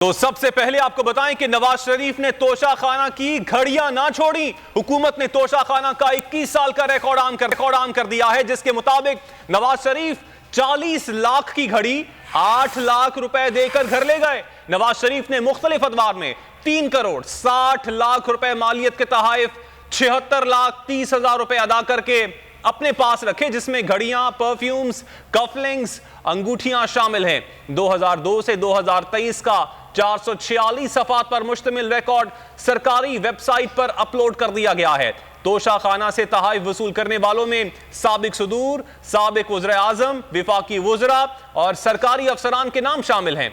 تو سب سے پہلے آپ کو بتائیں کہ نواز شریف نے توشہ خانہ کی گھڑیاں نہ چھوڑی۔ حکومت نے توشہ خانہ کا 21 سال کا ریکارڈ عام کر دیا ہے، جس کے مطابق نواز شریف 40 لاکھ کی گھڑی 8 لاکھ روپے دے کر گھر لے گئے۔ نواز شریف نے مختلف ادوار میں 3 کروڑ 60 لاکھ روپے مالیت کے تحائف 76 لاکھ 30 ہزار روپے ادا کر کے اپنے پاس رکھے، جس میں گھڑیاں، پرفیومز، کفلنگز، انگوٹھیاں شامل ہیں۔ 2002 سے 2023 کا 446 صفحات پر مشتمل ریکارڈ سرکاری ویب سائٹ پر اپلوڈ کر دیا گیا ہے۔ توشہ خانہ سے تحائف وصول کرنے والوں میں سابق صدور، سابق وزیر اعظم، وفاقی وزراء اور سرکاری افسران کے نام شامل ہیں۔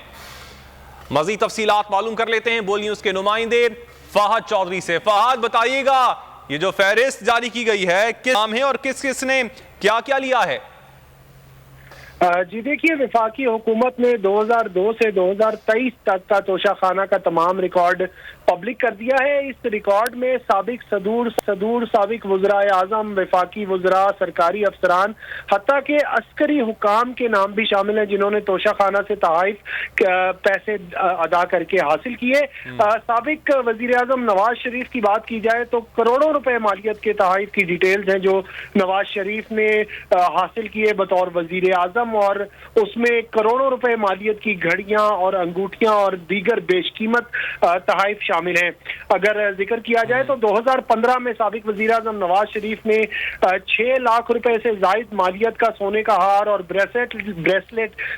مزید تفصیلات معلوم کر لیتے ہیں بول نیوز کے نمائندے فہد چودھری سے۔ فہد، بتائیے گا یہ جو فہرست جاری کی گئی ہے کس نام ہے اور کس کس نے کیا کیا لیا ہے؟ جی دیکھیے، وفاقی حکومت نے 2002 سے 2023 تک کا توشہ خانہ کا تمام ریکارڈ پبلک کر دیا ہے۔ اس ریکارڈ میں سابق صدور، سابق وزراء اعظم، وفاقی وزراء، سرکاری افسران، حتیٰ کہ عسکری حکام کے نام بھی شامل ہیں جنہوں نے توشہ خانہ سے تحائف پیسے ادا کر کے حاصل کیے۔ سابق وزیر اعظم نواز شریف کی بات کی جائے تو کروڑوں روپے مالیت کے تحائف کی ڈیٹیلز ہیں جو نواز شریف نے حاصل کیے بطور وزیر اعظم، اور اس میں کروڑوں روپے مالیت کی گھڑیاں اور انگوٹھیاں اور دیگر بیش قیمت تحائف شامل ہیں۔ اگر ذکر کیا جائے تو 2015 میں سابق وزیر اعظم نواز شریف نے 6 لاکھ روپے سے زائد مالیت کا سونے کا ہار اور بریسلیٹ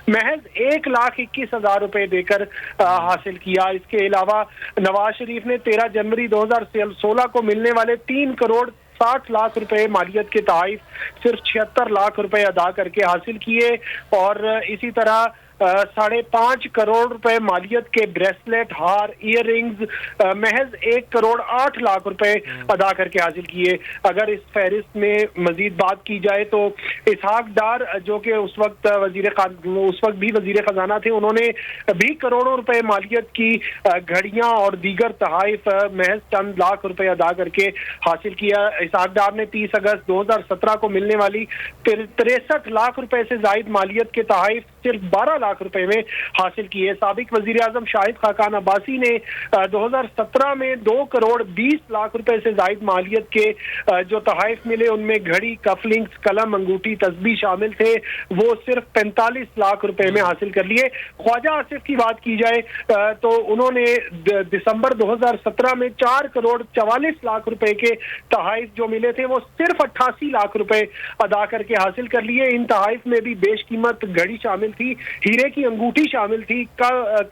محض 1,21,000 روپے دے کر حاصل کیا۔ اس کے علاوہ نواز شریف نے 13 جنوری 2016 کو ملنے والے 3 کروڑ 60 لاکھ روپے مالیت کے تحائف صرف 76 لاکھ روپے ادا کر کے حاصل کیے، اور اسی طرح 5.5 کروڑ روپے مالیت کے بریسلیٹ، ہار، ایئر رنگز محض 1 کروڑ 8 لاکھ روپے ادا کر کے حاصل کیے۔ اگر اس فہرست میں مزید بات کی جائے تو اسحاق ڈار جو کہ اس وقت بھی وزیر خزانہ تھے، انہوں نے بھی کروڑوں روپے مالیت کی گھڑیاں اور دیگر تحائف محض چند لاکھ روپے ادا کر کے حاصل کیا۔ اسحاق ڈار نے 30 اگست 2017 کو ملنے والی 63 لاکھ روپے سے زائد مالیت کے تحائف صرف 12 لاکھ روپے میں حاصل کیے۔ سابق وزیر اعظم شاہد خاقان عباسی نے 2017 میں 2 کروڑ 20 لاکھ روپے سے زائد مالیت کے جو تحائف ملے، ان میں گھڑی، کفلنگز، قلم، انگوٹھی، تسبیح شامل تھے، وہ صرف 45 لاکھ روپے میں حاصل کر لیے۔ خواجہ آصف کی بات کی جائے تو انہوں نے دسمبر 2017 میں 4 کروڑ 44 لاکھ روپے کے تحائف جو ملے تھے وہ صرف 88 لاکھ روپے ادا کر کے حاصل کر لیے۔ ان تحائف میں بھی بیش قیمت گھڑی شامل تھی، ہیرے کی انگوٹھی شامل تھی،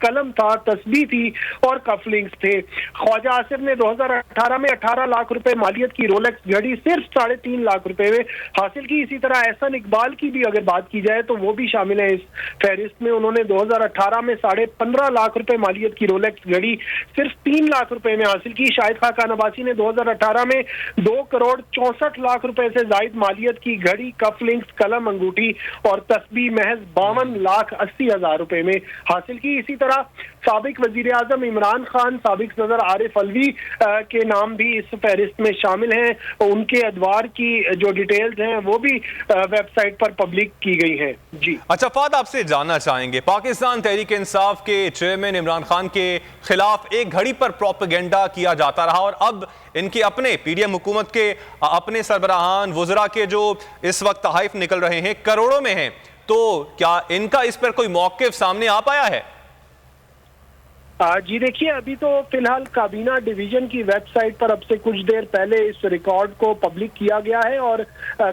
قلم تھا، تسبیح تھی اور کفلنگز تھے۔ خواجہ آصف نے 2018 میں 18 لاکھ روپے مالیت کی رولیکس گھڑی صرف 3.5 لاکھ روپے میں حاصل کی۔ اسی طرح احسن اقبال کی بھی اگر بات کی جائے تو وہ بھی شامل ہے اس فہرست میں۔ انہوں نے 2018 میں 15.5 لاکھ روپے مالیت کی رولیکس گھڑی صرف 3 لاکھ روپے میں حاصل کی۔ شاہد خاقان عباسی نے 2018 میں 2 کروڑ 64 لاکھ روپے سے زائد مالیت کی گھڑی، کفلنگز، قلم، انگوٹھی اور تسبیح محض 52 لاکھ 80 ہزار روپے میں حاصل کی۔ اسی طرح سابق وزیر اعظم عمران خان، سابق صدر عارف علوی کے نام بھی اس فہرست میں شامل ہیں۔ ان کے ادوار کی جو ڈیٹیلز ہیں وہ بھی ویب سائٹ پر پبلک کی گئی ہیں۔ جی اچھا فہد، آپ سے جاننا چاہیں گے، پاکستان تحریک انصاف کے چیئرمین عمران خان کے خلاف ایک گھڑی پر پروپیگنڈا کیا جاتا رہا، اور اب ان کے اپنے پی ڈی ایم حکومت کے اپنے سربراہان، وزراء کے جو اس وقت تحائف نکل رہے ہیں کروڑوں میں ہیں، تو کیا ان کا اس پر کوئی موقف سامنے آ پایا ہے؟ جی دیکھیے، ابھی تو فی الحال کابینہ ڈویژن کی ویب سائٹ پر اب سے کچھ دیر پہلے اس ریکارڈ کو پبلک کیا گیا ہے، اور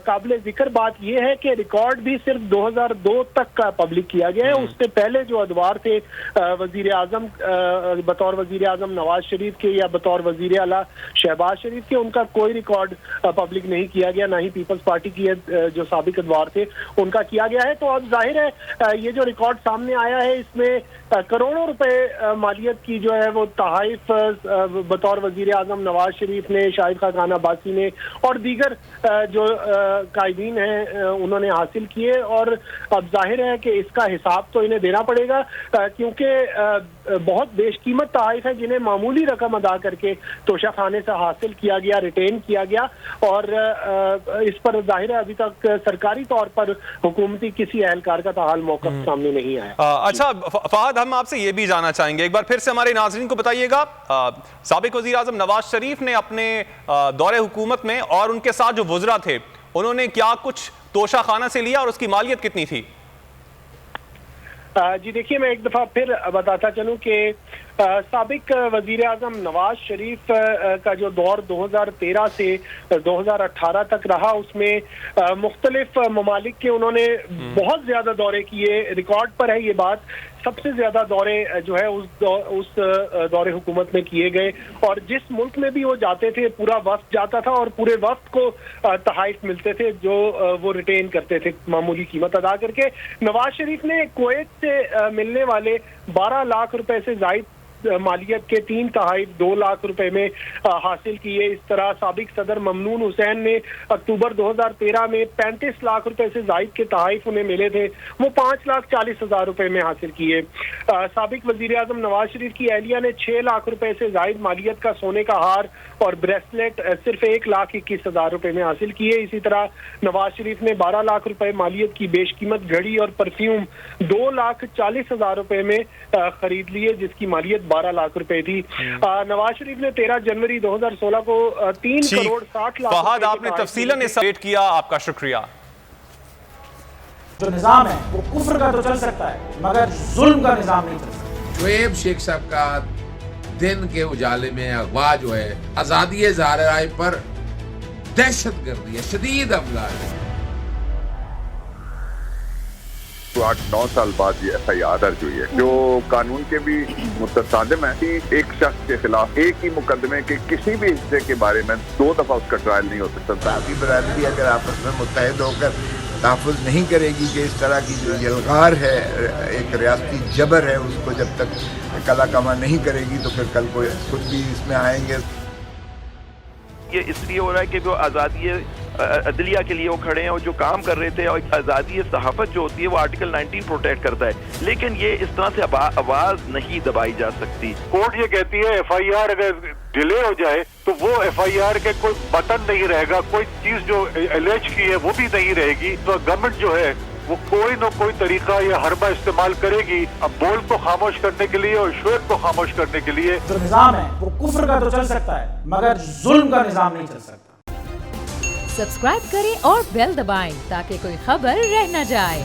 قابل ذکر بات یہ ہے کہ ریکارڈ بھی صرف 2002 تک کا پبلک کیا گیا ہے۔ اس سے پہلے جو ادوار تھے وزیر اعظم بطور وزیر اعظم نواز شریف کے یا بطور وزیر اعلیٰ شہباز شریف کے، ان کا کوئی ریکارڈ پبلک نہیں کیا گیا، نہ ہی پیپلز پارٹی کی جو سابق ادوار تھے ان کا کیا گیا ہے۔ تو اب ظاہر ہے یہ جو ریکارڈ سامنے آیا ہے اس میں کروڑوں روپے مالیت کی جو ہے وہ تحائف بطور وزیر اعظم نواز شریف نے، شاہد خاقان عباسی نے اور دیگر جو قائدین ہیں انہوں نے حاصل کیے، اور اب ظاہر ہے کہ اس کا حساب تو انہیں دینا پڑے گا، کیونکہ بہت بیشقیمت تحائف ہیں جنہیں معمولی رقم ادا کر کے توشہ خانے سے حاصل کیا گیا، ریٹین کیا گیا، اور اس پر ظاہر ہے ابھی تک سرکاری طور پر حکومتی کسی اہلکار کا تاحال موقف سامنے نہیں آیا۔ اچھا فہد، ہم آپ سے یہ بھی جاننا چاہیں گے، ایک بار پھر سے ہمارے ناظرین کو بتائیے گا، سابق وزیر اعظم نواز شریف نے اپنے دور حکومت میں اور ان کے ساتھ جو وزراء تھے انہوں نے کیا کچھ توشہ خانہ سے لیا اور اس کی مالیت کتنی تھی؟ جی دیکھیے، میں ایک دفعہ پھر بتاتا چلوں کہ سابق وزیر اعظم نواز شریف کا جو دور 2013 سے 2018 تک رہا، اس میں مختلف ممالک کے انہوں نے بہت زیادہ دورے کیے، ریکارڈ پر ہے یہ بات، سب سے زیادہ دورے جو ہے اس دور حکومت میں کیے گئے، اور جس ملک میں بھی وہ جاتے تھے پورا وفد جاتا تھا اور پورے وفد کو تحائف ملتے تھے جو وہ ریٹین کرتے تھے معمولی قیمت ادا کر کے۔ نواز شریف نے کویت سے ملنے والے 12 لاکھ روپے سے زائد مالیت کے 3 تحائف 2 لاکھ روپے میں حاصل کیے۔ اس طرح سابق صدر ممنون حسین نے اکتوبر 2013 میں 35 لاکھ روپے سے زائد کے تحائف انہیں ملے تھے، وہ 5,40,000 روپے میں حاصل کیے۔ سابق وزیر اعظم نواز شریف کی اہلیہ نے 6 لاکھ روپے سے زائد مالیت کا سونے کا ہار اور بریسلیٹ صرف 1,21,000 روپے میں حاصل کیے۔ اسی طرح نواز شریف نے 12 لاکھ روپے مالیت کی بیش قیمت گھڑی اور پرفیوم 2,40,000 روپے میں خرید لیے، جس کی مالیت 12 لاکھ روپے تھی۔ نواز شریف نے 13 جنوری 2016 کو 3 کروڑ 60 لاکھ فہد، آپ نے تفصیلاً اس اپڈیٹ کیا، آپ کا شکریہ۔ جو نظام ہے وہ کفر کا تو چل سکتا ہے مگر ظلم کا نظام نہیں چل سکتا۔ شعیب شیخ صاحب کا دن کے اجالے میں اغوا جو ہے، آزادی اظہار رائے پر دہشت گردی ہے، شدید حملہ ہے۔ 8-9 سال بعد یہ FIR درج ہوئی ہے جو قانون کے بھی متصادم ہے۔ ایک شخص کے خلاف ایک ہی مقدمے کے کسی بھی حصے کے بارے میں 2 دفعہ اس کا ٹرائل نہیں ہو سکتا۔ ساتھی برادری اگر آپس میں متحد ہو کر تحفظ نہیں کرے گی کہ اس طرح کی جو یلغار ہے، ایک ریاستی جبر ہے، اس کو جب تک کلا کما نہیں کرے گی تو پھر کل کو خود بھی اس میں آئیں گے۔ یہ اس لیے ہو رہا ہے کہ جو آزادی عدلیہ کے لیے وہ کھڑے ہیں اور جو کام کر رہے تھے، اور آزادی صحافت جو ہوتی ہے وہ آرٹیکل 19 پروٹیکٹ کرتا ہے، لیکن یہ اس طرح سے آواز نہیں دبائی جا سکتی۔ کورٹ یہ کہتی ہے FIR اگر ڈیلے ہو جائے تو وہ FIR کے کوئی بٹن نہیں رہے گا، کوئی چیز جو الیج کی ہے وہ بھی نہیں رہے گی، تو گورنمنٹ جو ہے وہ کوئی نہ کوئی طریقہ یا حربہ استعمال کرے گی اب بول کو خاموش کرنے کے لیے اور شعیب کو خاموش کرنے کے لیے۔ جو نظام ہے وہ کفر کا تو چل سکتا ہے مگر ظلم کا نظام نہیں چل سکتا۔ سبسکرائب کریں اور بیل دبائیں تاکہ کوئی خبر رہ نہ جائے۔